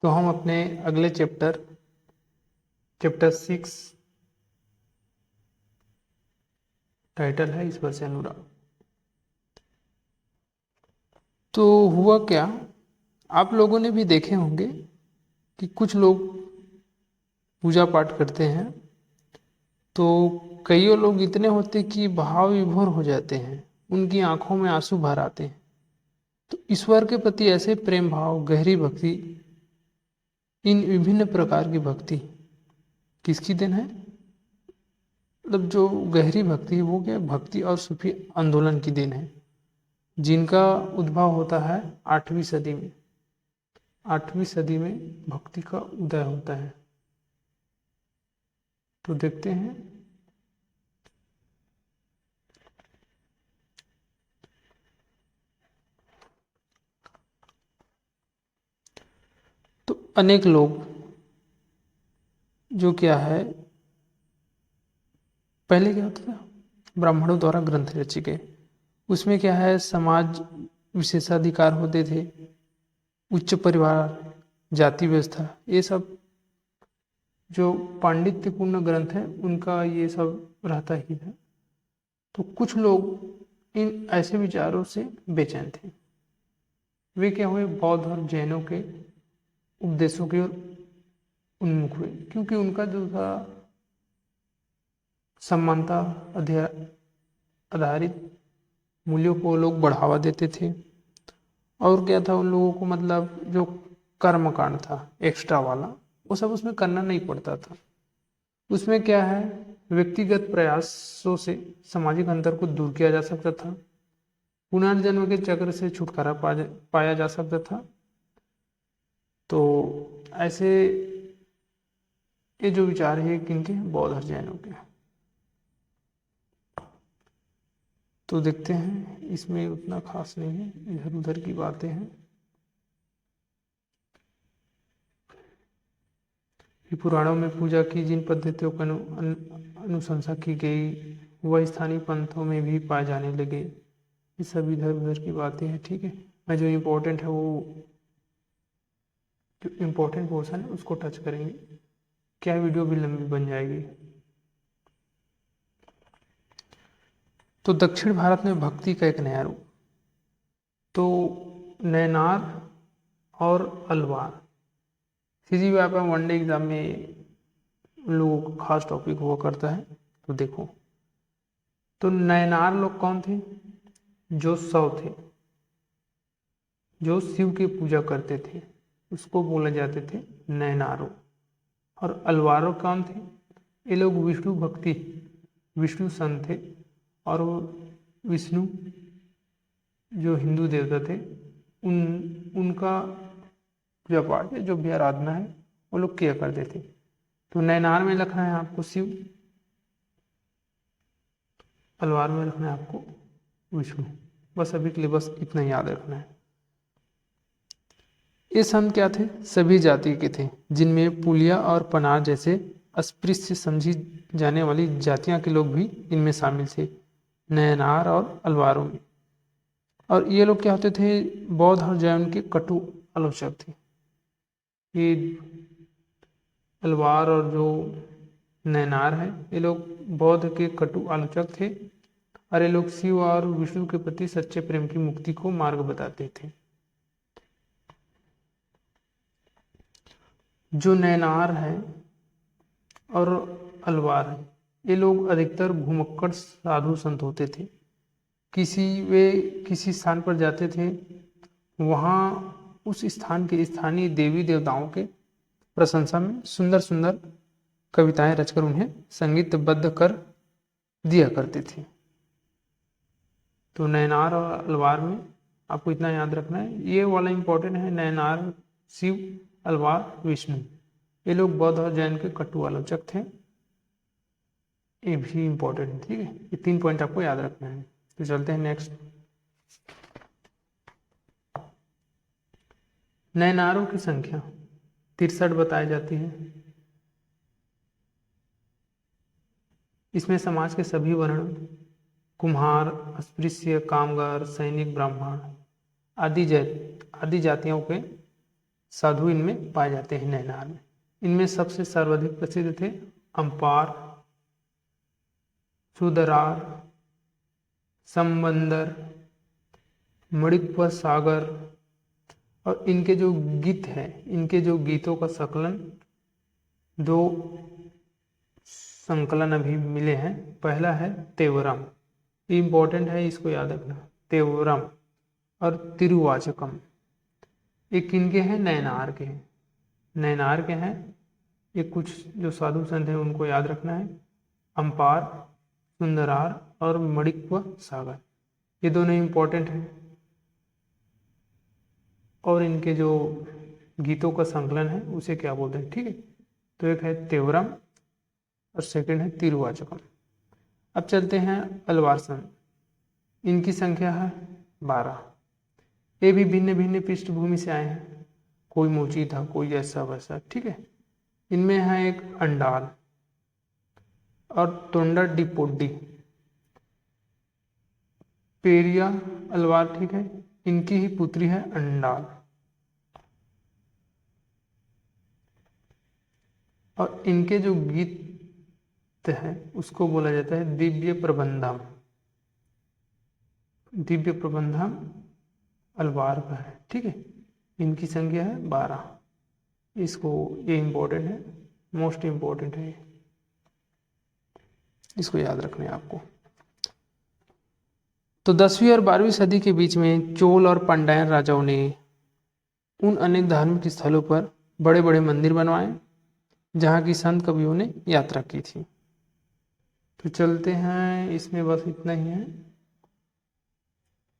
तो हम अपने अगले चैप्टर 6 टाइटल है ईश्वर से अनुराग। तो हुआ क्या, आप लोगों ने भी देखे होंगे कि कुछ लोग पूजा पाठ करते हैं तो कईयों लोग इतने होते कि भाव विभोर हो जाते हैं, उनकी आंखों में आंसू भर आते हैं। तो ईश्वर के प्रति ऐसे प्रेम भाव, गहरी भक्ति, इन विभिन्न प्रकार की भक्ति किसकी देन है? मतलब जो गहरी भक्ति है वो क्या है? भक्ति और सूफी आंदोलन की देन है, जिनका उद्भव होता है 8वीं सदी में। 8वीं सदी में भक्ति का उदय होता है। तो देखते हैं। तो अनेक लोग जो क्या है, पहले क्या होता था, ब्राह्मणों द्वारा ग्रंथ रचे गए, उसमें क्या है, समाज विशेषाधिकार होते थे, उच्च परिवार, जाति व्यवस्था, ये सब जो पांडित्यपूर्ण ग्रंथ है उनका ये सब रहता ही है। तो कुछ लोग इन ऐसे विचारों से बेचैन थे। वे क्या हुए, बौद्ध और जैनों के उपदेशों की ओर उन्मुख हुए, क्योंकि उनका जो था समानता आधारित मूल्यों को लोग बढ़ावा देते थे। और क्या था, उन लोगों को मतलब जो कर्म कांड था एक्स्ट्रा वाला, वो सब उसमें करना नहीं पड़ता था। उसमें क्या है, व्यक्तिगत प्रयासों से सामाजिक अंतर को दूर किया जा सकता था, पुनर्जन्म के चक्र से छुटकारा पाया जा सकता था। तो ऐसे ये जो विचार है किनके, बौद्ध और जैनों के। तो देखते हैं, इसमें उतना खास नहीं है, इधर उधर की बातें हैं। कि पुराणों में पूजा की जिन पद्धतियों का अनुशंसा की गई वह स्थानीय पंथों में भी पाए जाने लगे। ये सब इधर उधर की बातें हैं, ठीक है। मैं जो इम्पोर्टेंट है वो, जो इम्पोर्टेंट पोर्शन है उसको टच करेंगे, क्या वीडियो भी लंबी बन जाएगी। तो दक्षिण भारत में भक्ति का एक नया रूप। तो नैनार और अलवार, सीधी व्याप वनडे एग्जाम में उन लोगों का खास टॉपिक हुआ करता है। तो देखो, तो नैनार लोग कौन थे? जो सौ थे, जो शिव की पूजा करते थे, उसको बोले जाते थे नैनारो। और अलवारो कौन थे? ये लोग विष्णु भक्ति, विष्णु संत थे। और वो विष्णु जो हिंदू देवता थे, उनका पूजा पाठ जो भी आराधना है वो लोग किया करते थे। तो नैनार में लिखना है आपको शिव, अलवार में रखना है आपको विष्णु। बस अभी के लिए बस इतना याद रखना है। ये संत क्या थे? सभी जाति के थे, जिनमें पुलिया और पनार जैसे अस्पृश्य समझी जाने वाली जातियां के लोग भी इनमें शामिल थे, नयनार और अलवारों में। और ये लोग क्या होते थे? बौद्ध और जैन के कटु आलोचक थे। ये अलवार और जो नैनार है, ये लोग बौद्ध के कटु आलोचक थे। और ये लोग शिव और विष्णु के प्रति सच्चे प्रेम की मुक्ति को मार्ग बताते थे। जो नैनार है और अलवार है, ये लोग अधिकतर भूमक्कड़ साधु संत होते थे। वे किसी स्थान पर जाते थे, वहाँ उस स्थान के स्थानीय देवी देवताओं के प्रशंसा में सुंदर सुंदर कविताएं रचकर उन्हें संगीतबद्ध कर दिया करते थे। तो नैनार और अलवार में आपको इतना याद रखना है, ये वाला इंपॉर्टेंट है। नैनार शिव, अलवार विष्णु, ये लोग बौद्ध और जैन के कटु आलोचक थे। ये भी इंपॉर्टेंट है, ठीक है। ये 3 पॉइंट आपको याद रखना है। तो चलते हैं नेक्स्ट। नैनारों की संख्या 63 बताई जाती है। इसमें समाज के सभी वर्ण, कुम्हार, अस्पृश्य, कामगार, सैनिक, ब्राह्मण आदि जातियों के साधु इनमें पाए जाते हैं नैनार में। इनमें सबसे सर्वाधिक प्रसिद्ध थे अम्पार, सुदरार, समबंदर, मणिक्व सागर। और इनके जो गीत हैं, इनके जो गीतों का संकलन, दो संकलन अभी मिले हैं। पहला है तेवरम, इम्पोर्टेंट है, इसको याद रखना, तेवरम और तिरुवाचकम। एक इनके हैं नैनार के हैं, नैनार के हैं, ये कुछ जो साधु संत हैं उनको याद रखना है, अम्पार, सुंदरार और मणिक्व सागर, ये दोनों इम्पोर्टेंट हैं। और इनके जो गीतों का संकलन है उसे क्या बोलते हैं, ठीक है। तो एक है तेवरम और सेकंड है तिरुवाचकम। अब चलते हैं अलवार संत, इनकी संख्या है 12। ये भी भिन्न भिन्न पृष्ठभूमि से आए हैं, कोई मोची था, कोई ऐसा वैसा, ठीक है। इनमें है एक अंडाल और तोंडा डिपोडी, पेरिया अलवार, ठीक है। इनकी ही पुत्री है अंडाल। और इनके जो गीत है उसको बोला जाता है दिव्य प्रबंधम, दिव्य प्रबंधम अलवार का है, ठीक है। इनकी संख्या है 12। इसको, ये इंपॉर्टेंट है, मोस्ट इंपॉर्टेंट है, इसको याद रखना है आपको। तो 10वीं और 12वीं सदी के बीच में चोल और पांड्यान राजाओं ने उन अनेक धार्मिक स्थलों पर बड़े बड़े मंदिर बनवाए जहाँ की संत कवियों ने यात्रा की थी। तो चलते हैं, इसमें बस इतना ही है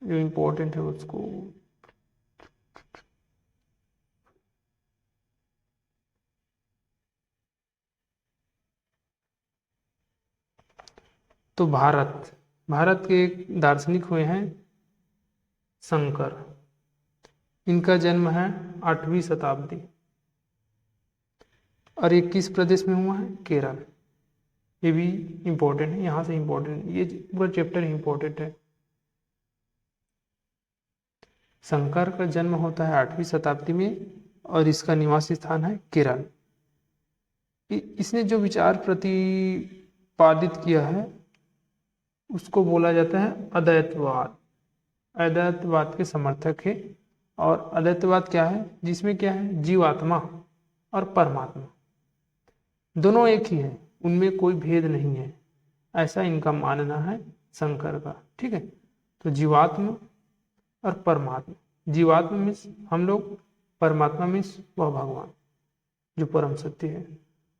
जो इम्पोर्टेंट है उसको। तो भारत, भारत के एक दार्शनिक हुए हैं शंकर। इनका जन्म है 8वीं शताब्दी और ये किस प्रदेश में हुआ है, केरल। ये भी इम्पोर्टेंट है, यहाँ से इम्पोर्टेंट, ये पूरा चैप्टर इम्पोर्टेंट है। शंकर का जन्म होता है 8वीं शताब्दी में और इसका निवासी स्थान है केरल। इसने जो विचार प्रतिपादित किया है उसको बोला जाता है अद्वैतवाद। अद्वैतवाद के समर्थक है। और अद्वैतवाद क्या है, जिसमें क्या है, जीवात्मा और परमात्मा दोनों एक ही है, उनमें कोई भेद नहीं है, ऐसा इनका मानना है शंकर का, ठीक है। तो जीवात्मा और परमात्मा, जीवात्मा मीन्स हम लोग, परमात्मा मीन्स वह भगवान जो परम सत्य है,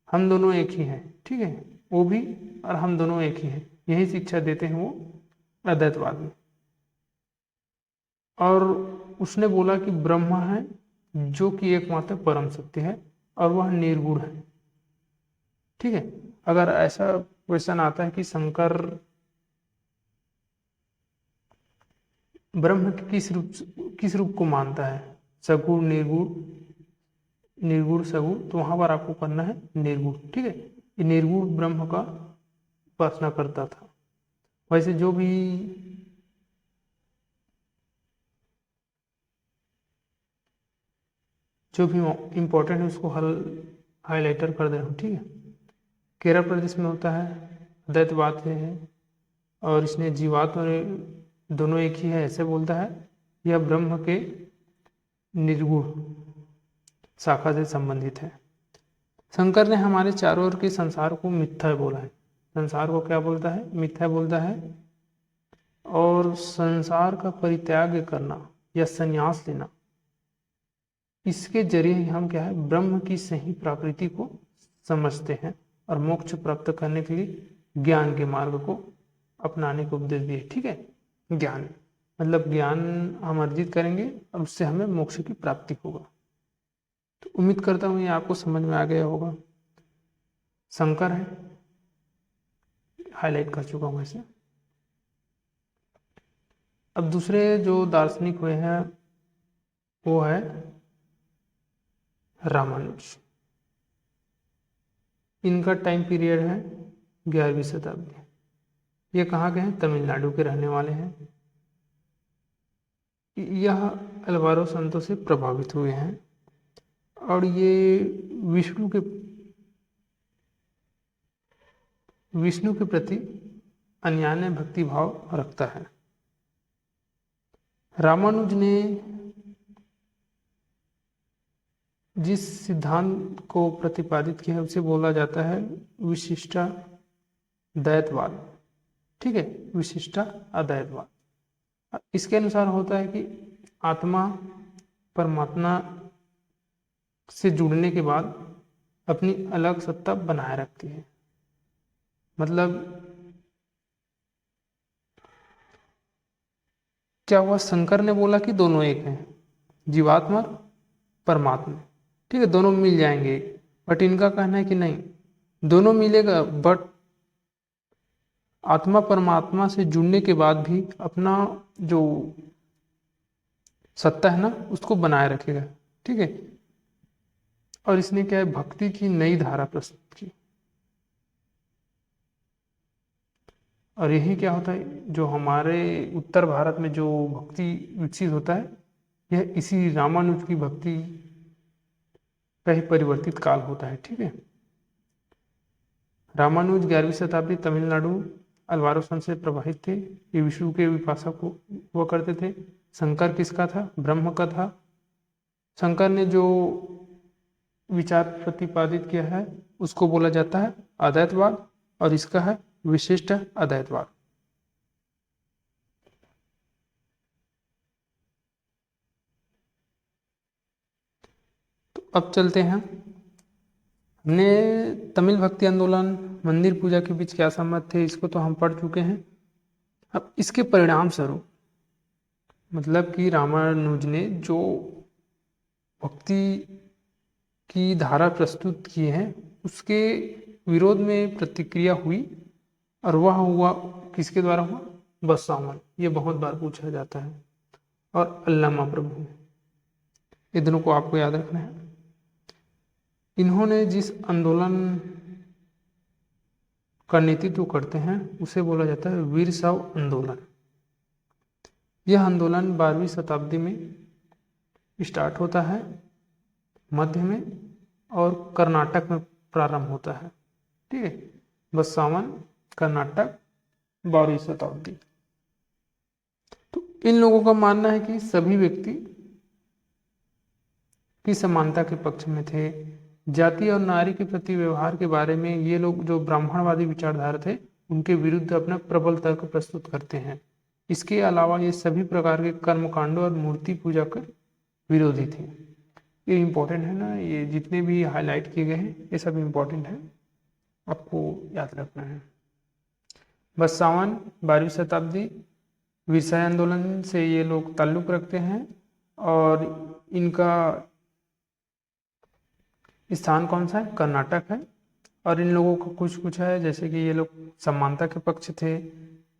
हम दोनों एक ही हैं, ठीक है। वो भी और हम दोनों एक ही हैं, यही शिक्षा देते हैं वो अद्वैतवाद में। और उसने बोला कि ब्रह्म है जो कि एकमात्र परम सत्य है और वह निर्गुण है, ठीक है। अगर ऐसा क्वेश्चन आता है कि शंकर ब्रह्म के किस रूप को मानता है, सगुण, निर्गुण, निर्गुण सगुण, तो वहां पर आपको करना है निर्गुण, ठीक है। ये निर्गुण ब्रह्म का उपासना करता था। वैसे जो भी इम्पोर्टेंट है उसको हाईलाइटर कर दे रहा हूँ, ठीक है। केरल प्रदेश में होता है, अद्वैतवाद है और इसने जीवात और दोनों एक ही है ऐसे बोलता है। यह ब्रह्म के निर्गुण शाखा से संबंधित है। शंकर ने हमारे चारों ओर के संसार को मिथ्या बोला है। संसार को क्या बोलता है, मिथ्या बोलता है। और संसार का परित्याग करना या संन्यास लेना, इसके जरिए ही हम क्या है, ब्रह्म की सही प्रकृति को समझते हैं और मोक्ष प्राप्त करने के लिए ज्ञान के मार्ग को अपनाने को उपदेश दिए, ठीक है। ज्ञान मतलब ज्ञान हम अर्जित करेंगे और उससे हमें मोक्ष की प्राप्ति होगा। तो उम्मीद करता हूँ ये आपको समझ में आ गया होगा। शंकर है, हाईलाइट कर चुका हूँ ऐसे। अब दूसरे जो दार्शनिक हुए हैं वो है रामानुज। इनका टाइम पीरियड है 11वीं शताब्दी। ये कहाँ के हैं, तमिलनाडु के रहने वाले हैं। यह अलवारो संतों से प्रभावित हुए हैं और ये विष्णु के विष्णु के प्रति अन्यान्य भक्ति भाव रखता है। रामानुज ने जिस सिद्धांत को प्रतिपादित किया है उसे बोला जाता है विशिष्टा द्वैतवाद। ठीक है, विशिष्टा अद्वैतवाद। इसके अनुसार होता है कि आत्मा परमात्मा से जुड़ने के बाद अपनी अलग सत्ता बनाए रखती है। मतलब क्या हुआ, शंकर ने बोला कि दोनों एक हैं, जीवात्मा और परमात्मा। ठीक है, दोनों मिल जाएंगे, बट इनका कहना है कि नहीं, दोनों मिलेगा बट आत्मा परमात्मा से जुड़ने के बाद भी अपना जो सत्ता है ना उसको बनाए रखेगा। ठीक है, और इसने क्या है, भक्ति की नई धारा प्रस्तुत की। और यही क्या होता है, जो हमारे उत्तर भारत में जो भक्ति विकसित होता है, यह इसी रामानुज की भक्ति का ही परिवर्तित काल होता है। ठीक है, रामानुज 11वीं शताब्दी तमिलनाडु अलवारो संत से प्रभावित थे। ये विष्णु के उपासक हुआ करते थे। शंकर किसका था, ब्रह्म का था। शंकर ने जो विचार प्रतिपादित किया है उसको बोला जाता है अद्वैतवाद, और इसका है विशिष्ट अद्वैतवाद। तो अब चलते हैं, हमने तमिल भक्ति आंदोलन, मंदिर पूजा के बीच क्या संबंध थे, इसको तो हम पढ़ चुके हैं। अब इसके परिणाम स्वरूप, मतलब कि रामानुज ने जो भक्ति की धारा प्रस्तुत की है उसके विरोध में प्रतिक्रिया हुई, और वह हुआ किसके द्वारा हुआ, बसवामन। ये बहुत बार पूछा जाता है। और अल्लामा प्रभु, ये दोनों को आपको याद रखना है। इन्होंने जिस आंदोलन का नेतृत्व करते हैं उसे बोला जाता है वीर शैव आंदोलन। यह आंदोलन 12वीं शताब्दी में स्टार्ट होता है, मध्य में और कर्नाटक में प्रारंभ होता है। ठीक है, बसवामन, कर्नाटक, 12वीं शताब्दी। तो इन लोगों का मानना है कि सभी व्यक्ति की समानता के पक्ष में थे। जाति और नारी के प्रति व्यवहार के बारे में ये लोग जो ब्राह्मणवादी विचारधारा थे उनके विरुद्ध अपना प्रबल तर्क प्रस्तुत करते हैं। इसके अलावा ये सभी प्रकार के कर्मकांडों और मूर्ति पूजा के विरोधी थे। ये इम्पोर्टेंट है ना, ये जितने भी हाईलाइट किए गए हैं ये सब इम्पोर्टेंट है, आपको याद रखना है। बसवामन 12वीं शताब्दी, वीरशैव आंदोलन से ये लोग ताल्लुक रखते हैं, और इनका स्थान कौन सा है, कर्नाटक है। और इन लोगों का कुछ कुछ है, जैसे कि ये लोग समानता के पक्ष थे,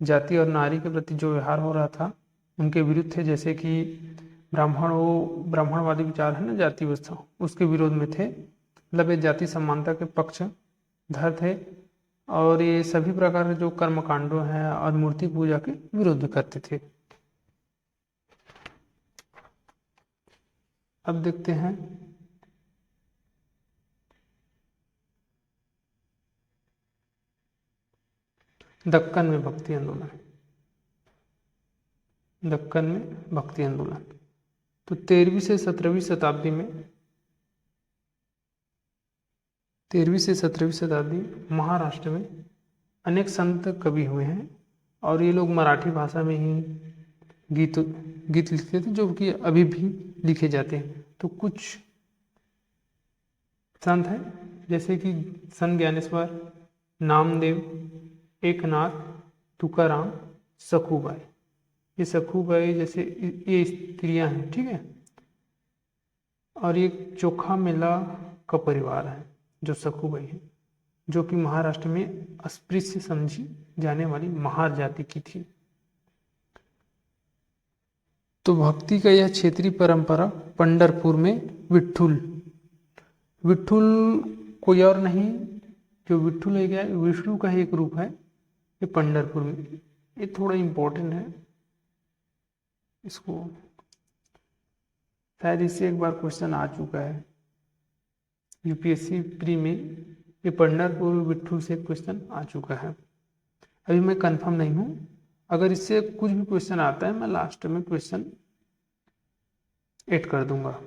जाति और नारी के प्रति जो व्यवहार हो रहा था उनके विरुद्ध थे, जैसे कि ब्राह्मणवादी विचार है ना, जाति व्यवस्था, उसके विरोध में थे। मतलब ये जाति समानता के पक्षधर थे, और ये सभी प्रकार के जो कर्मकांडों हैं और मूर्ति पूजा के विरोध करते थे। अब देखते हैं दक्कन में भक्ति आंदोलन। दक्कन में भक्ति आंदोलन तो 13वीं से 17वीं शताब्दी में, 13वीं से 17वीं शताब्दी महाराष्ट्र में अनेक संत कवि हुए हैं, और ये लोग मराठी भाषा में ही गीत लिखते थे, जो कि अभी भी लिखे जाते हैं। तो कुछ संत हैं जैसे कि संत ज्ञानेश्वर, नामदेव, एकनाथ, तुकाराम, सखूबाई। ये सखूबाई जैसे ये स्त्रियां हैं, ठीक है। और ये चोखा मेला का परिवार है जो सखूबाई है, जो कि महाराष्ट्र में अस्पृश्य समझी जाने वाली महार जाति की थी। तो भक्ति का यह क्षेत्रीय परंपरा पंढरपुर में विठुल कोई और नहीं, जो विठुल है क्या, विष्णु का ही एक रूप है। ये पंढरपुर में, ये थोड़ा इम्पोर्टेंट है, इसको शायद इससे एक बार क्वेश्चन आ चुका है। यूपीएससी प्री में ये पंढरपुर बिट्ठू से क्वेश्चन आ चुका है। अभी मैं कंफर्म नहीं हूँ, अगर इससे कुछ भी क्वेश्चन आता है मैं लास्ट में क्वेश्चन ऐड कर दूंगा।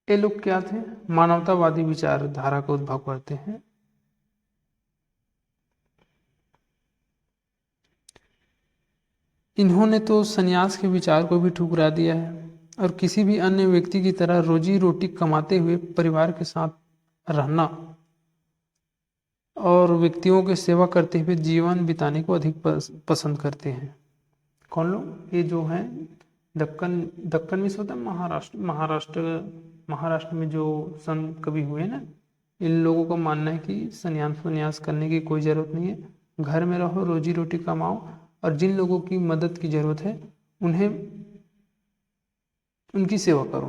ये लोग क्या थे? मानवतावादी विचारधारा का उद्भव करते हैं। इन्होंने तो संन्यास के विचार को भी ठुकरा दिया है और किसी भी अन्य व्यक्ति की तरह रोजी रोटी कमाते हुए परिवार के साथ रहना और व्यक्तियों की सेवा करते हुए जीवन बिताने को अधिक पसंद करते हैं। कौन लोग? ये जो हैं दक्कन दक्कन में से होता है महाराष्ट्र में जो संत कवि हुए ना, इन लोगों का मानना है कि संन्यास करने की कोई ज़रूरत नहीं है, घर में रहो, रोजी रोटी कमाओ और जिन लोगों की मदद की ज़रूरत है उन्हें उनकी सेवा करो।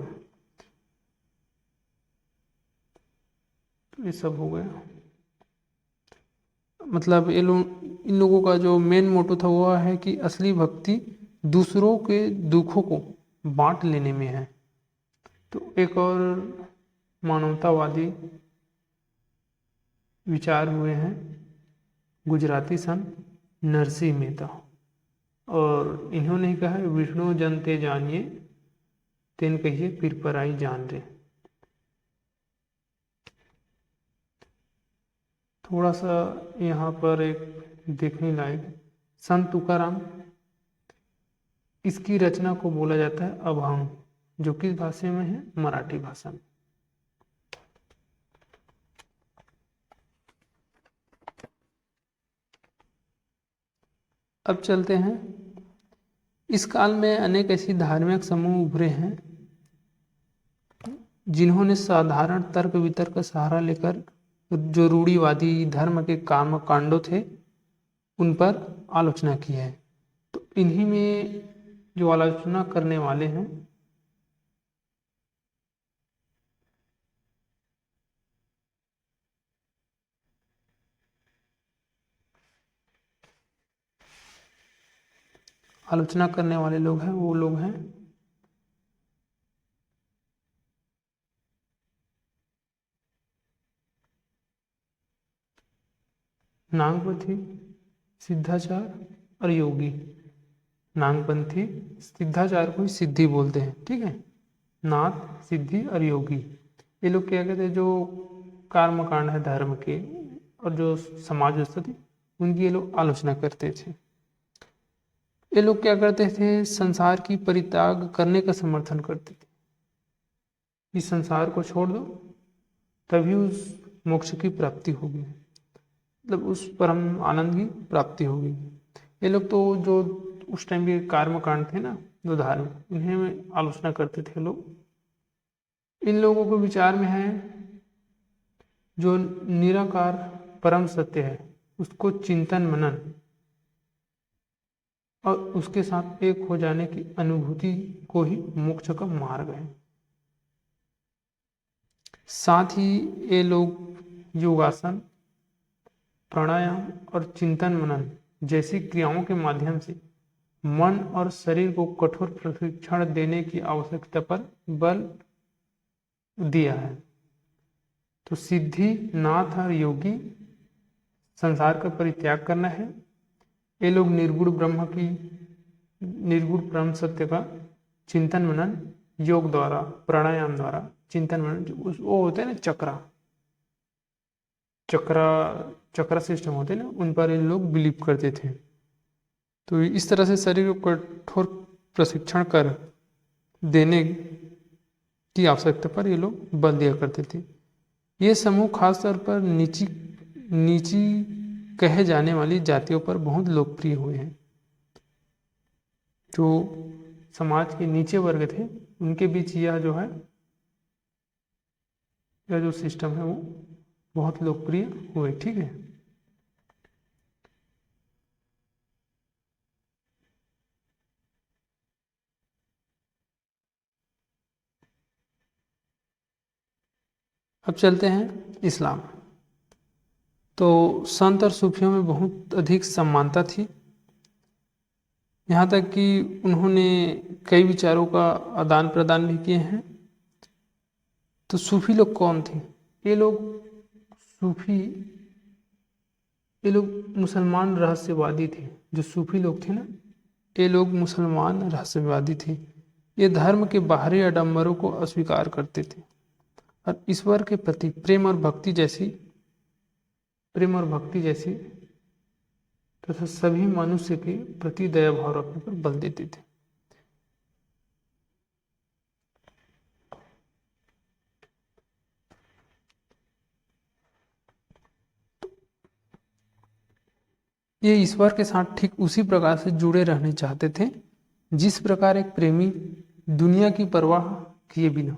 तो ये सब हो गया। मतलब इन लोगों का जो मेन मोटो था वो है कि असली भक्ति दूसरों के दुखों को बांट लेने में है। तो एक और मानवतावादी विचार हुए हैं गुजराती संत नरसिंह मेहता, और इन्होंने कहा है विष्णु जन ते जानिए तेन कहिए पीर पराई जान रे। थोड़ा सा यहाँ पर एक देखने लायक संत तुकाराम, इसकी रचना को बोला जाता है अभंग, जो किस भाषा में है? मराठी भाषा में। अब चलते हैं, इस काल में अनेक ऐसी धार्मिक समूह उभरे हैं जिन्होंने साधारण तर्क वितर्क का सहारा लेकर जो रूढ़िवादी धर्म के काम कांडों थे उन पर आलोचना की है। तो इन्हीं में जो आलोचना करने वाले हैं लोग हैं, वो लोग हैं नागपंथी, सिद्धाचार और योगी। नागपंथी सिद्धाचार को ही सिद्धि बोलते हैं, ठीक है। नाथ, सिद्धि और योगी, ये लोग क्या कहते हैं? जो कर्मकांड है धर्म के और जो समाज व्यवस्था थी उनकी ये लोग आलोचना करते थे। ये लोग क्या करते थे? संसार की परित्याग करने का समर्थन करते थे। इस संसार को छोड़ दो तभी उस मोक्ष की प्राप्ति होगी, मतलब उस परम आनंद की प्राप्ति होगी। ये लोग तो जो उस टाइम के कर्मकांड थे ना, जो धार्मिक, इन्हें आलोचना करते थे लोग। इन लोगों को विचार में है जो निराकार परम सत्य है उसको चिंतन मनन और उसके साथ एक हो जाने की अनुभूति को ही मोक्ष का मार्ग है। साथ ही ये लोग योगासन, प्राणायाम और चिंतन मनन जैसी क्रियाओं के माध्यम से मन और शरीर को कठोर प्रशिक्षण देने की आवश्यकता पर बल दिया है। तो सिद्धि, नाथ और योगी संसार का परित्याग करना है। ये लोग निर्गुण ब्रह्म सत्य का चिंतन मनन योग द्वारा, प्राणायाम द्वारा चिंतन मनन, वो होते हैं ना चक्रा सिस्टम होते हैं ना, उन पर इन लोग बिलीव करते थे। तो इस तरह से शरीर को कठोर प्रशिक्षण कर देने की आवश्यकता पर ये लोग बल दिया करते थे। ये समूह खासतौर पर नीची कहे जाने वाली जातियों पर बहुत लोकप्रिय हुए हैं। जो समाज के नीचे वर्ग थे उनके बीच यह जो सिस्टम है वो बहुत लोकप्रिय हुए, ठीक है। अब चलते हैं इस्लाम। तो संत और सूफियों में बहुत अधिक समानता थी, यहाँ तक कि उन्होंने कई विचारों का आदान प्रदान भी किए हैं। तो सूफी लोग कौन थे? ये लोग सूफी ये लोग मुसलमान रहस्यवादी थे। जो सूफी लोग थे ना, ये लोग मुसलमान रहस्यवादी थे। ये धर्म के बाहरी आडंबरों को अस्वीकार करते थे और ईश्वर के प्रति प्रेम और भक्ति जैसी तथा सभी मनुष्य के प्रति दया भाव रखने पर बल देते थे। ये ईश्वर के साथ ठीक उसी प्रकार से जुड़े रहने चाहते थे जिस प्रकार एक प्रेमी दुनिया की परवाह किए बिना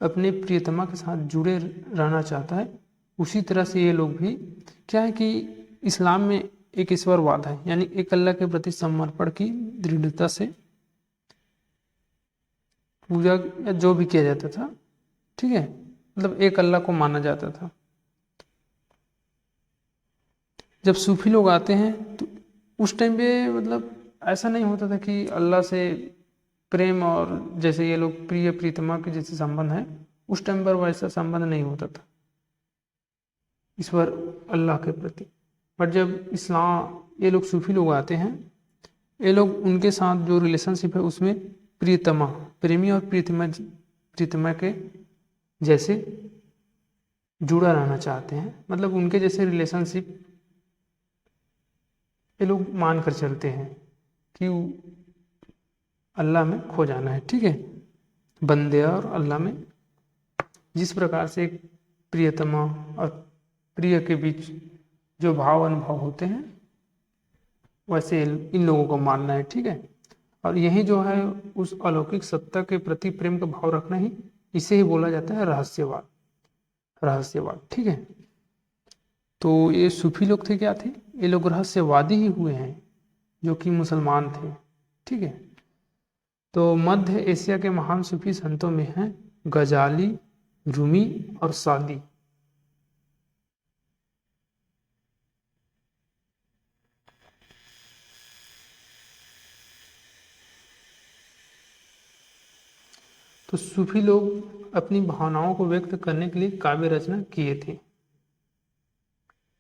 अपने प्रियतमा के साथ जुड़े रहना चाहता है, उसी तरह से ये लोग भी क्या है कि इस्लाम में एक ईश्वरवाद है, यानी एक अल्लाह के प्रति समर्पण की दृढ़ता से पूजा या जो भी किया जाता था, ठीक है, मतलब एक अल्लाह को माना जाता था। जब सूफी लोग आते हैं तो उस टाइम पे मतलब ऐसा नहीं होता था कि अल्लाह से प्रेम और जैसे ये लोग प्रिय प्रीतमा के जैसे संबंध है, उस टाइम पर वैसा संबंध नहीं होता था ईश्वर अल्लाह के प्रति। पर जब इस्लाम ये लोग सूफी लोग आते हैं, ये लोग उनके साथ जो रिलेशनशिप है उसमें प्रियतमा प्रेमी और प्रीतमा के जैसे जुड़ा रहना चाहते हैं, मतलब उनके जैसे रिलेशनशिप ये लोग मान कर चलते हैं कि अल्लाह में खो जाना है, ठीक है। बंदे और अल्लाह में जिस प्रकार से एक प्रियतमा और प्रिय के बीच जो भाव अनुभव होते हैं वैसे इन लोगों को मानना है, ठीक है। और यही जो है उस अलौकिक सत्ता के प्रति प्रेम का भाव रखना ही, इसे ही बोला जाता है रहस्यवाद, ठीक है। तो ये सूफी लोग थे, क्या थे? ये लोग रहस्यवादी ही हुए हैं जो कि मुसलमान थे, ठीक है। तो मध्य एशिया के महान सूफी संतों में हैं गजाली, रूमी और सादी। तो सूफी लोग अपनी भावनाओं को व्यक्त करने के लिए काव्य रचना किए थे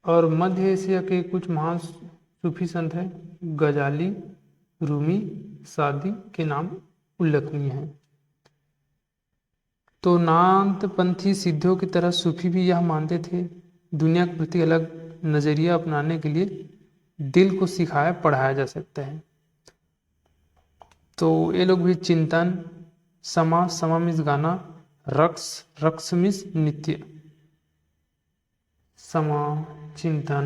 और मध्य एशिया के कुछ महान सूफी संत हैं गजाली, रूमी, सादी के नाम उल्लेखनीय हैं। तो नाथपंथी सिद्धों की तरह सूफी भी यह मानते थे दुनिया के प्रति अलग नजरिया अपनाने के लिए दिल को सिखाया पढ़ाया जा सकता है। तो ये लोग भी चिंतन, समा मीन्स गाना, रक्स मीन्स नृत्य, समा चिंतन,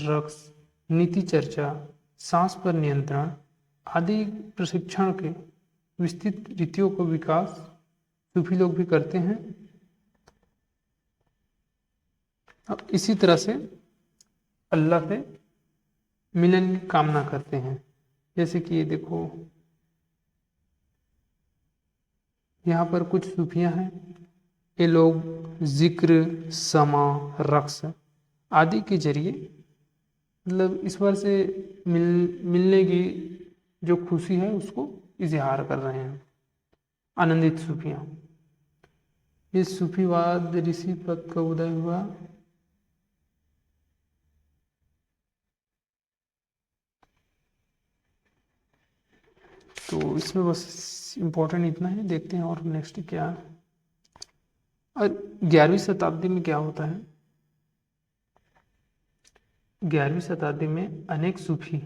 रक्स नीति चर्चा, सांस पर नियंत्रण आदि प्रशिक्षण के विस्तृत रीतियों को विकास सूफी लोग भी करते हैं। अब इसी तरह से अल्लाह से मिलन की कामना करते हैं। जैसे कि ये देखो यहाँ पर कुछ सूफियाँ हैं, ये लोग जिक्र, समा, रक्स आदि के जरिए मतलब ईश्वर से मिलने की जो खुशी है उसको इजहार कर रहे हैं। आनंदित सूफियाँ। इस सूफीवाद ऋषि पद का उदय हुआ तो इसमें बस इम्पोर्टेंट इतना है, देखते हैं और नेक्स्ट क्या है। और 11वीं शताब्दी में क्या होता है, 11वीं शताब्दी में अनेक सूफी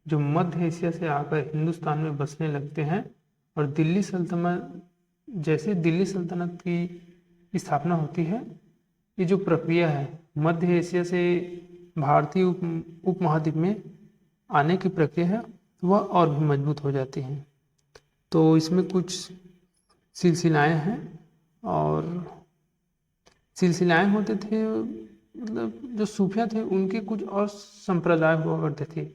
जो मध्य एशिया से आकर हिंदुस्तान में बसने लगते हैं और दिल्ली सल्तनत, जैसे दिल्ली सल्तनत की स्थापना होती है, ये जो प्रक्रिया है मध्य एशिया से भारतीय उपमहाद्वीप में आने की प्रक्रिया है वह और भी मजबूत हो जाती है। तो इसमें कुछ सिलसिलाएं हैं और सिलसिलाएं होते थे, मतलब जो सूफिया थे उनके कुछ और संप्रदाय हुआ करते थे।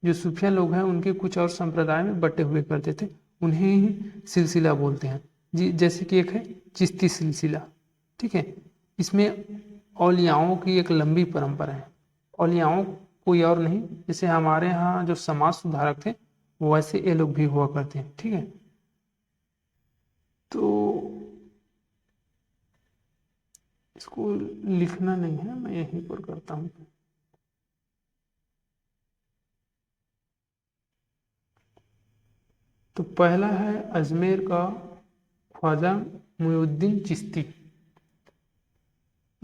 जो सूफिया लोग हैं उनके कुछ और संप्रदाय में बटे हुए करते थे, उन्हें ही सिलसिला बोलते हैं जी। जैसे कि एक है चिश्ती सिलसिला, ठीक है। इसमें औलियाओं की एक लंबी परंपरा है। औलियाओं कोई और नहीं, जैसे हमारे यहाँ जो समाज सुधारक थे वैसे ये लोग भी हुआ करते हैं, ठीक है। तो इसको लिखना नहीं है, मैं यहीं पर करता हूँ। तो पहला है अजमेर का ख्वाजा मुइनुद्दीन चिश्ती।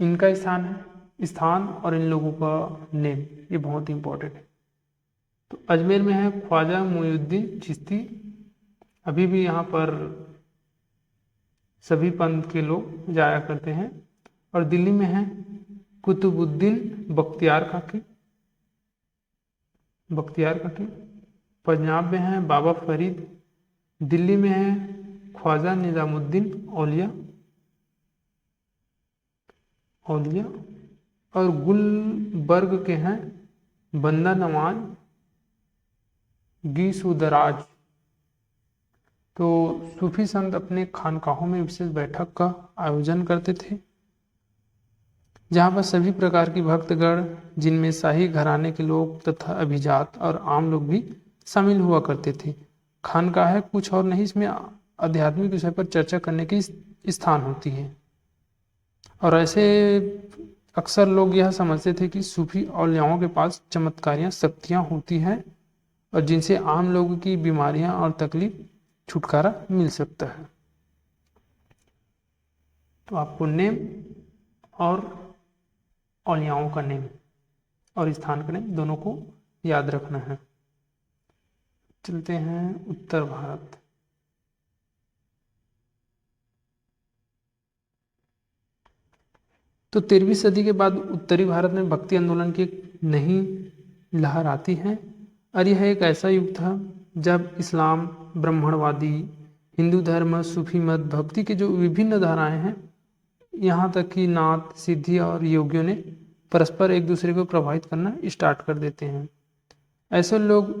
इनका स्थान और इन लोगों का नेम, ये बहुत इंपॉर्टेंट है। तो अजमेर में है ख्वाजा मुइनुद्दीन चिश्ती। अभी भी यहाँ पर सभी पंथ के लोग जाया करते हैं। और दिल्ली में है कुतुबुद्दीन बख्तियार काकी। पंजाब में है बाबा फरीद। दिल्ली में है ख्वाजा निजामुद्दीन औलिया। और गुलबर्ग के हैं बंदा नवाज गीसुदराज। तो सूफी संत अपने खानकाहों में विशेष बैठक का आयोजन करते थे, जहाँ पर सभी प्रकार की भक्तगण, जिनमें शाही घराने के लोग तथा अभिजात और आम लोग भी शामिल हुआ करते थे। खानकाह कुछ और नहीं, इसमें आध्यात्मिक विषय पर चर्चा करने की स्थान होती है। और ऐसे अक्सर लोग यह समझते थे कि सूफी औलियाओं के पास चमत्कारियां शक्तियां होती हैं और जिनसे आम लोगों की बीमारियां और तकलीफ छुटकारा मिल सकता है। तो आपको नेम और औलियाओं का नेम और स्थान का नेम दोनों को याद रखना है। चलते हैं उत्तर भारत। तो 13वीं सदी के बाद उत्तरी भारत में भक्ति आंदोलन की एक नई लहर आती है। और यह एक ऐसा युग था जब इस्लाम, ब्राह्मणवादी, हिंदू धर्म, सूफी मत, भक्ति के जो विभिन्न धाराएं हैं, यहाँ तक कि नाथ, सिद्धि और योगियों ने परस्पर एक दूसरे को प्रभावित करना स्टार्ट कर देते हैं। ऐसे लोग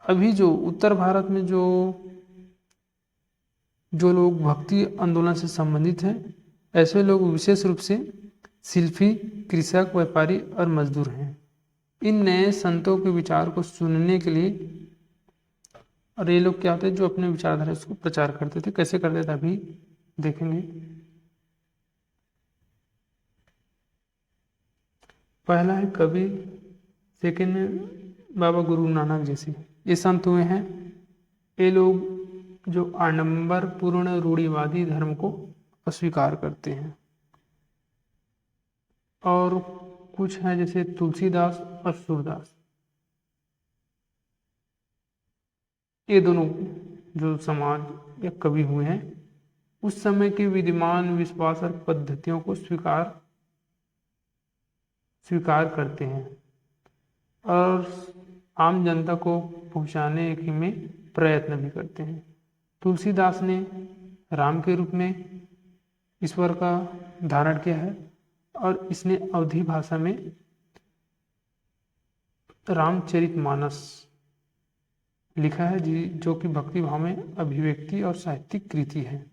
अभी जो उत्तर भारत में जो लोग भक्ति आंदोलन से संबंधित हैं, ऐसे लोग विशेष रूप से शिल्पी, कृषक, व्यापारी और मजदूर हैं। इन नए संतों के विचार को सुनने के लिए, और ये लोग क्या होते हैं जो अपने विचारधारा उसको प्रचार करते थे। कैसे करते थे अभी देखेंगे। पहला है कबीर, सेकेंड में बाबा गुरु नानक जैसे ये संत हुए हैं। ये लोग जो आडंबर पूर्ण रूढ़िवादी धर्म को अस्वीकार करते हैं। और कुछ हैं जैसे तुलसीदास और सूरदास। ये दोनों जो समाज या कवि हुए हैं, उस समय के विद्यमान विश्वास और पद्धतियों को स्वीकार करते हैं और आम जनता को पहुंचाने में प्रयत्न भी करते हैं। तुलसीदास ने राम के रूप में ईश्वर का धारण किया है और इसने अवधी भाषा में रामचरितमानस लिखा है, जो कि भक्ति भाव में अभिव्यक्ति और साहित्यिक कृति है।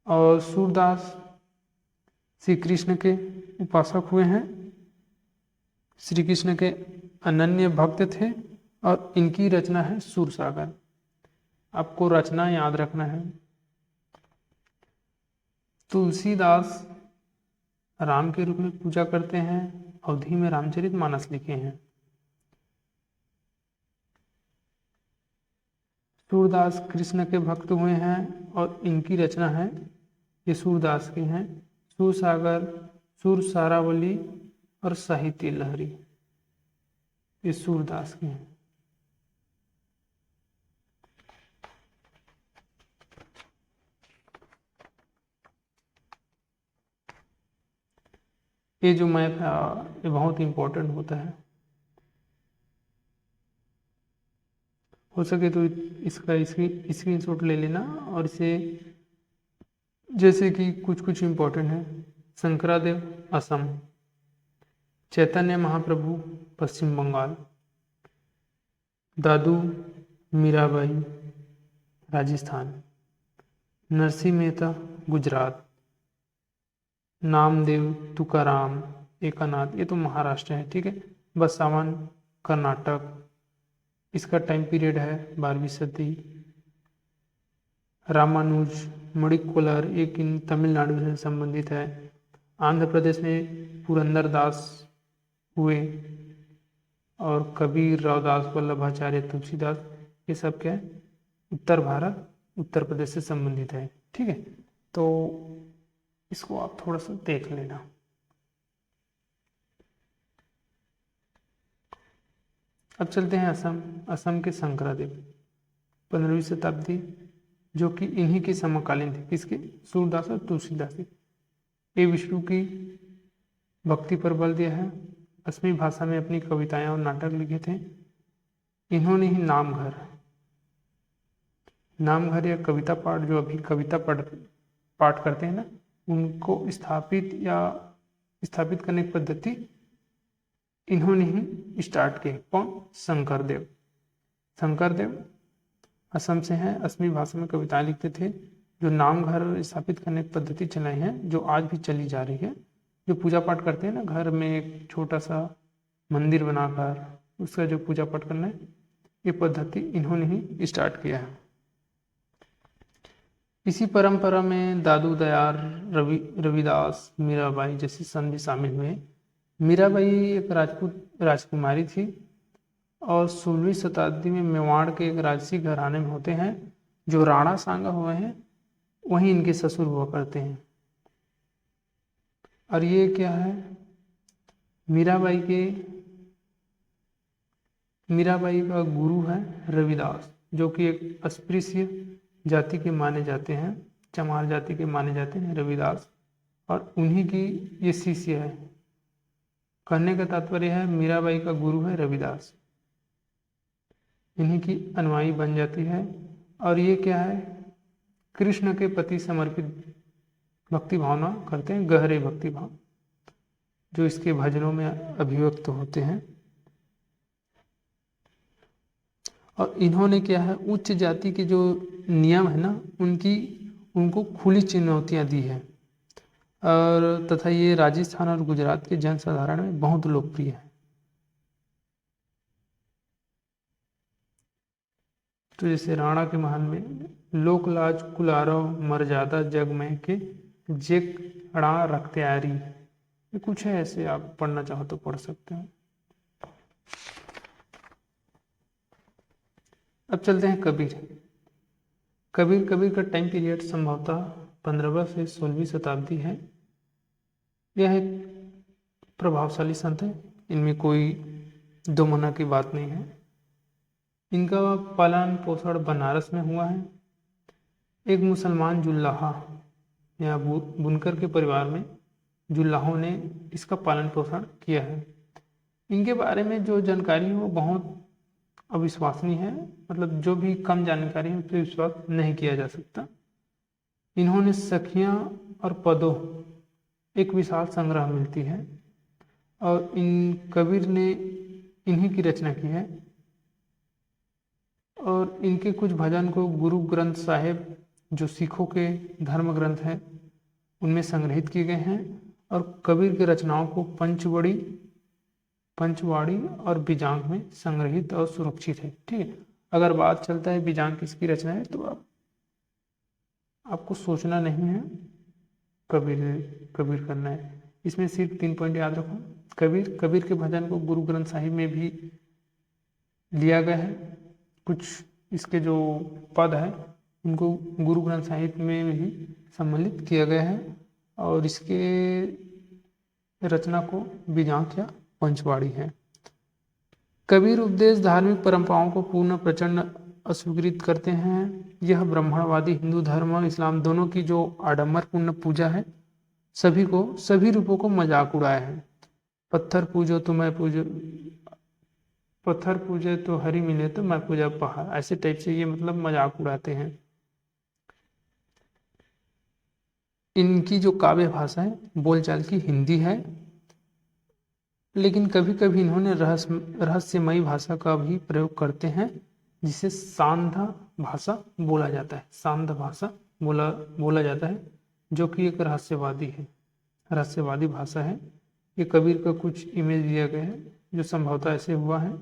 और सूरदास श्री कृष्ण के उपासक हुए हैं, श्री कृष्ण के अनन्य भक्त थे और इनकी रचना है सूरसागर। आपको रचना याद रखना है। तुलसीदास राम के रूप में पूजा करते हैं, अवधी में रामचरितमानस लिखे हैं। सूरदास कृष्ण के भक्त हुए हैं और इनकी रचना है, ये सूरदास के हैं, सूरसागर, सूर सारावली और साहित्य लहरी। ये सूरदास के हैं। ये जो मैप है ये बहुत इंपॉर्टेंट होता है। हो सके तो इसका स्क्रीनशॉट ले लेना। और इसे जैसे कि कुछ इंपॉर्टेंट है। शंकरादेव असम, चैतन्य महाप्रभु पश्चिम बंगाल, दादू मीराबाई राजस्थान, नरसिंह मेहता गुजरात, नामदेव तुकाराम एकानाथ, ये तो महाराष्ट्र है, ठीक है। बसावन कर्नाटक, इसका टाइम पीरियड है 12वीं सदी। रामानुज मणिक्कोलर, एक इन तमिलनाडु से संबंधित है। आंध्र प्रदेश में पुरंदरदास हुए, और कबीर, रविदास, वल्लभाचार्य, तुलसीदास, ये सब क्या है, उत्तर भारत, उत्तर प्रदेश से संबंधित है। ठीक है, तो इसको आप थोड़ा सा देख लेना। अब चलते हैं असम। असम के शंकरादेव 15वीं शताब्दी, जो कि इन्हीं के समकालीन थे। किसके? सूरदास और तुलसीदास के। ये विष्णु की भक्ति पर बल दिया है। असमी भाषा में अपनी कविताएं और नाटक लिखे थे। इन्होंने ही नामघर या कविता पाठ, जो अभी कविता पाठ करते हैं ना, उनको स्थापित करने की पद्धति इन्होंने ही स्टार्ट की। कौन? शंकरदेव। शंकरदेव असम से हैं, असमी भाषा में कविताएं लिखते थे। जो नामघर स्थापित करने की पद्धति चलाई है, जो आज भी चली जा रही है, जो पूजा पाठ करते हैं ना, घर में एक छोटा सा मंदिर बनाकर उसका जो पूजा पाठ करना है, ये पद्धति इन्होंने ही स्टार्ट किया है। इसी परंपरा में दादू दयाल, रविदास, मीराबाई जैसे संत भी शामिल हुए। मीराबाई एक राजपूत राजकुमारी थी और 16वीं शताब्दी में मेवाड़ के एक राजसी घराने में होते हैं। जो राणा सांगा हुए हैं, वहीं इनके ससुर हुआ करते हैं। और ये क्या है, मीराबाई का गुरु है रविदास, जो कि एक अस्पृश्य जाति के माने जाते हैं, चमार जाति के माने जाते हैं रविदास, और उन्हीं की ये शिष्य है। कहने का तात्पर्य है मीराबाई का गुरु है रविदास, इन्हीं की अनुयायी बन जाती है। और ये क्या है, कृष्ण के प्रति समर्पित भक्ति भावना करते हैं, गहरे भक्ति भाव, जो इसके भजनों में अभिव्यक्त होते हैं। और इन्होंने क्या है, उच्च जाति के जो नियम है ना, उनको खुली चुनौतियां दी है। और तथा ये राजस्थान और गुजरात के जनसाधारण में बहुत लोकप्रिय है। तो जैसे राणा के महल में लोक लाज कुलारव मर्यादा जग में के जेकड़ा रखते आरी, ये कुछ है ऐसे, आप पढ़ना चाहो तो पढ़ सकते हो। अब चलते हैं कबीर का टाइम पीरियड संभवतः 15वीं से 16वीं शताब्दी है। यह एक प्रभावशाली संत है, इनमें कोई दो मना की बात नहीं है। इनका पालन पोषण बनारस में हुआ है। एक मुसलमान जुल्लाहा या बुनकर के परिवार में जुल्लाहों ने इसका पालन पोषण किया है। इनके बारे में जो जानकारी है वो बहुत अविश्वसनीय है, मतलब जो भी कम जानकारी है उस पर विश्वास नहीं किया जा सकता। इन्होंने सखियां और पदों एक विशाल संग्रह मिलती है, और कबीर ने इन्हीं की रचना की है। और इनके कुछ भजन को गुरु ग्रंथ साहिब, जो सिखों के धर्म ग्रंथ हैं, उनमें संग्रहित किए गए हैं। और कबीर की रचनाओं को पंचवाड़ी और बिजांग में संग्रहित और सुरक्षित है। ठीक है, अगर बात चलता है बिजांग किसकी रचना है, तो आपको सोचना नहीं है, कबीर करना है। इसमें सिर्फ 3 पॉइंट याद रखो। कबीर के भजन को गुरु ग्रंथ साहिब में भी लिया गया है। कुछ इसके जो पद है उनको गुरु ग्रंथ साहिब में भी सम्मिलित किया गया है, और इसके रचना को बिजांग या पंचवाड़ी है। कबीर उपदेश धार्मिक परंपराओं को पूर्ण प्रचंड अस्वीकृत करते हैं। यह ब्राह्मणवादी हिंदू धर्म इस्लाम दोनों की जो आडंबरपूर्ण पूजा है, सभी रूपों को मजाक उड़ाया है। पत्थर पूजो तो मैं पूजो, पत्थर पूजे तो हरि मिले तो मैं पूजा पहाड़, ऐसे टाइप से ये मतलब मजाक उड़ाते हैं। इनकी जो काव्य भाषा है बोलचाल की हिंदी है, लेकिन कभी कभी इन्होंने रहस्यमयी भाषा का भी प्रयोग करते हैं, जिसे सांधा भाषा बोला जाता है। सांध भाषा बोला जाता है, जो कि एक रहस्यवादी भाषा है। ये कबीर का कुछ इमेज दिया गया है, जो संभवतः ऐसे हुआ है।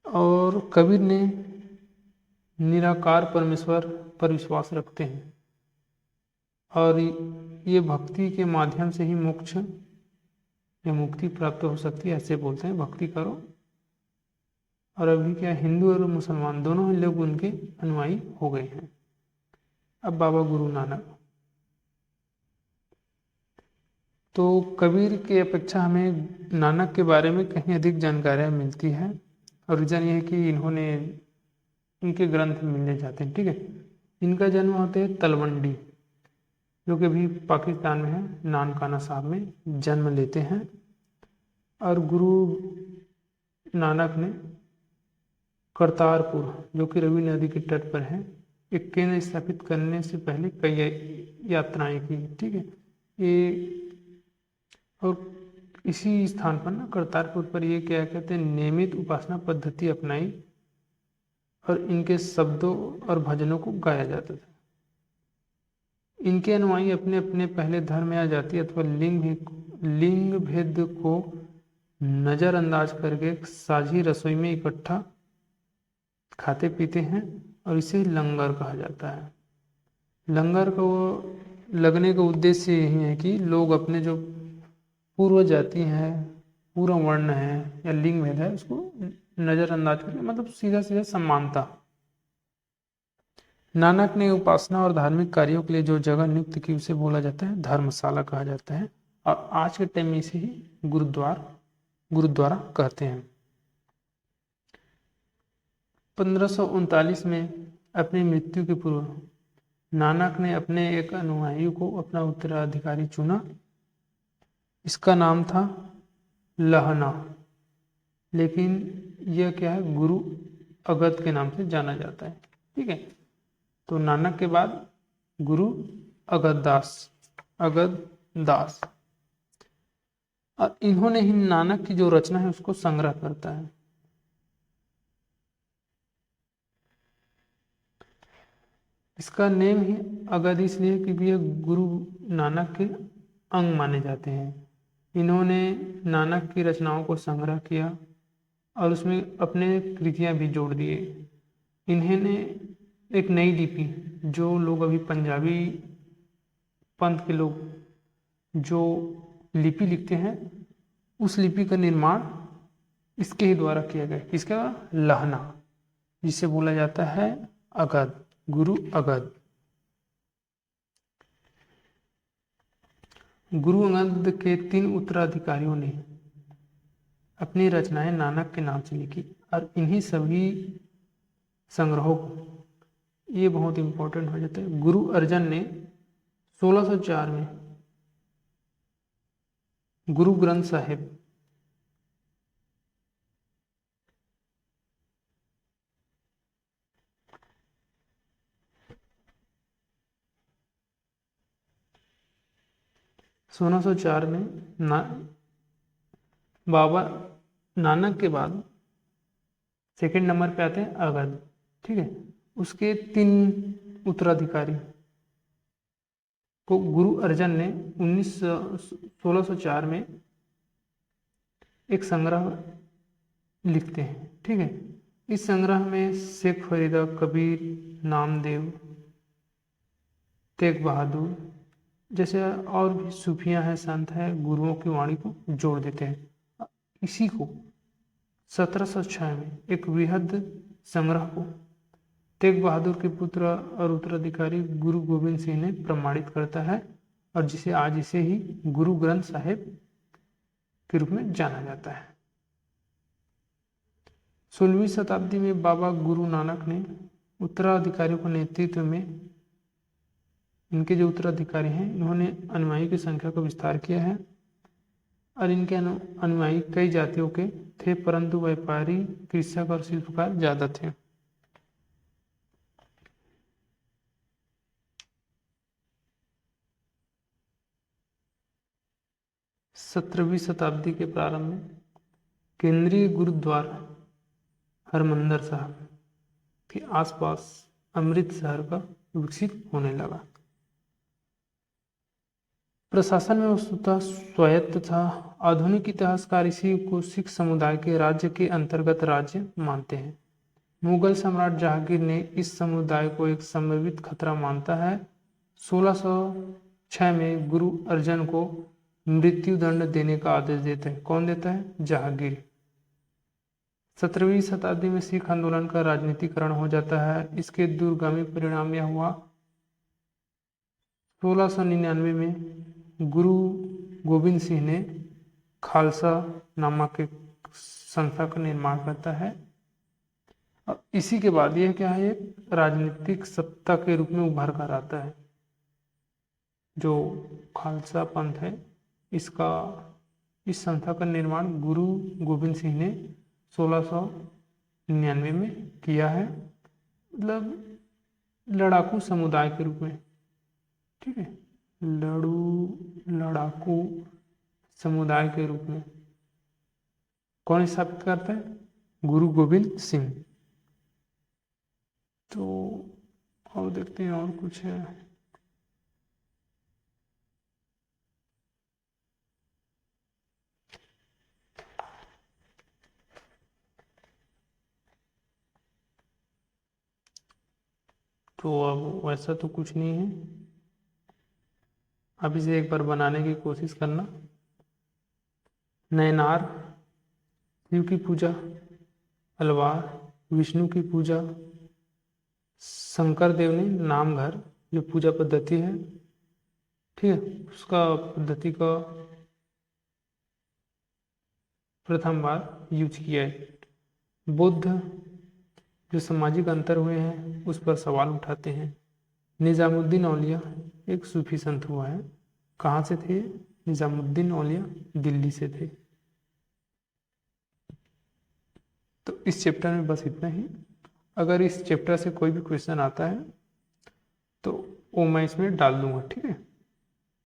और कबीर ने निराकार परमेश्वर पर विश्वास रखते हैं और ये भक्ति के माध्यम से ही मोक्ष या मुक्ति प्राप्त हो सकती है, ऐसे बोलते हैं भक्ति करो। और अभी क्या हिंदू और मुसलमान दोनों ही लोग उनके अनुयायी हो गए हैं। अब बाबा गुरु नानक, तो कबीर की अपेक्षा हमें नानक के बारे में कहीं अधिक जानकारियाँ मिलती है और रीज़न ये है कि इन्होंने इनके ग्रंथ मिलने जाते हैं। ठीक है, इनका जन्म होते है तलवंडी, जो कि अभी पाकिस्तान में है, नानकाना साहब में जन्म लेते हैं। और गुरु नानक ने करतारपुर, जो कि रवि नदी के तट पर है, एक केंद्र स्थापित करने से पहले कई यात्राएं की। ठीक है, ये और इसी स्थान पर ना करतारपुर पर ये क्या कहते हैं नियमित उपासना पद्धति अपनाई और इनके शब्दों और भजनों को गाया जाता था। इनके अनुयायी अपने अपने पहले धर्म या जाति अथवा लिंग भेद को नजरअंदाज करके साझी रसोई में इकट्ठा खाते पीते हैं और इसे लंगर कहा जाता है। लंगर को लगने का उद्देश्य यही है कि लोग अपने जो पूर्व जाति है, पूर्व वर्ण है या लिंग भेद है उसको नजरअंदाज करके, मतलब सीधा सीधा समानता। नानक ने उपासना और धार्मिक कार्यों के लिए जो जगह नियुक्त की उसे बोला जाता है धर्मशाला कहा जाता है, और आज के टाइम में इसे ही गुरुद्वारा कहते हैं। 1539 में अपनी मृत्यु के पूर्व नानक ने अपने एक अनुयायी को अपना उत्तराधिकारी चुना। इसका नाम था लहना, लेकिन यह क्या है गुरु अगद के नाम से जाना जाता है। ठीक है, तो नानक के बाद गुरु अगद दास, और इन्होंने ही नानक की जो रचना है उसको संग्रह करता है। इसका नेम ही अगद इसलिए क्योंकि ये गुरु नानक के अंग माने जाते हैं। इन्होंने नानक की रचनाओं को संग्रह किया और उसमें अपने कृतियां भी जोड़ दिए। इन्होंने एक नई लिपि, जो लोग अभी पंजाबी पंथ के लोग जो लिपि लिखते हैं, उस लिपि का निर्माण इसके ही द्वारा किया गया। किसका? लहना, जिसे बोला जाता है अगद, गुरु अगद। गुरु अंगद के 3 उत्तराधिकारियों ने अपनी रचनाएं नानक के नाम से लिखी और इन्हीं सभी संग्रहों को, ये बहुत इंपॉर्टेंट हो जाता है, गुरु अर्जन ने 1604 में गुरु ग्रंथ साहिब में बाबा नानक के बाद सेकंड नंबर पे आते हैं अगद। ठीक है, उसके 3 उत्तराधिकारी को गुरु अर्जन ने 1604 में एक संग्रह लिखते हैं। ठीक है, इस संग्रह में शेख फरीदा, कबीर, नामदेव, तेग बहादुर जैसे और भी सूफियां हैं, संत हैं, गुरुओं की वाणी को जोड़ देते हैं। इसी को 1706 में एक वृहद संग्रह को तेग बहादुर के पुत्र और उत्तराधिकारी गुरु गोविंद सिंह ने प्रमाणित करता है और जिसे आज इसे ही गुरु ग्रंथ साहिब के रूप में जाना जाता है। 16वीं शताब्दी में बाबा गुरु नानक ने उत्तराधिकारियों के नेतृत्व में, इनके जो उत्तराधिकारी हैं, इन्होंने अनुयायी की संख्या को विस्तार किया है और इनके अनुयायी कई जातियों के थे, परंतु व्यापारी, कृषक और शिल्पकार ज्यादा थे। सत्रहवीं शताब्दी के प्रारंभ में केंद्रीय गुरुद्वारा हरमंदिर साहब के आसपास अमृत शहर का विकसित होने लगा। प्रशासन में वस्तुतः स्वायत्त था। आधुनिक इतिहासकार इसी को सिख समुदाय के राज्य के अंतर्गत राज्य मानते हैं। मुगल सम्राट जहांगीर ने इस समुदाय को एक संभावित खतरा मानता है। 1606 में गुरु अर्जन को मृत्युदंड देने का आदेश देते हैं। कौन देता है? जहांगीर। 17वीं शताब्दी में सिख आंदोलन का राजनीतिकरण हो जाता है। इसके दूरगामी परिणाम यह हुआ 1699 में गुरु गोविंद सिंह ने खालसा नामक एक संस्था का निर्माण करता है। अब इसी के बाद यह क्या है, एक राजनीतिक सत्ता के रूप में उभर कर आता है। जो खालसा पंथ है, इस संस्था का निर्माण गुरु गोविंद सिंह ने 1699 में किया है, मतलब लड़ाकू समुदाय के रूप में। ठीक है, लड़ाकू समुदाय के रूप में कौन स्थापित करता है? गुरु गोविंद सिंह। तो और देखते हैं और कुछ है। तो अब वैसा तो कुछ नहीं है। अब इसे एक बार बनाने की कोशिश करना। नैनार शिव की पूजा, अलवार विष्णु की पूजा, शंकर देव ने नामघर जो पूजा पद्धति है, ठीक है, उसका पद्धति का प्रथम बार यूज किया है। बुद्ध जो सामाजिक अंतर हुए हैं उस पर सवाल उठाते हैं। निजामुद्दीन औलिया एक सूफी संत हुआ है। कहाँ से थे? निजामुद्दीन औलिया दिल्ली से थे। तो इस चैप्टर में बस इतना ही। अगर इस चैप्टर से कोई भी क्वेश्चन आता है तो वो मैं इसमें डाल दूंगा। ठीक है।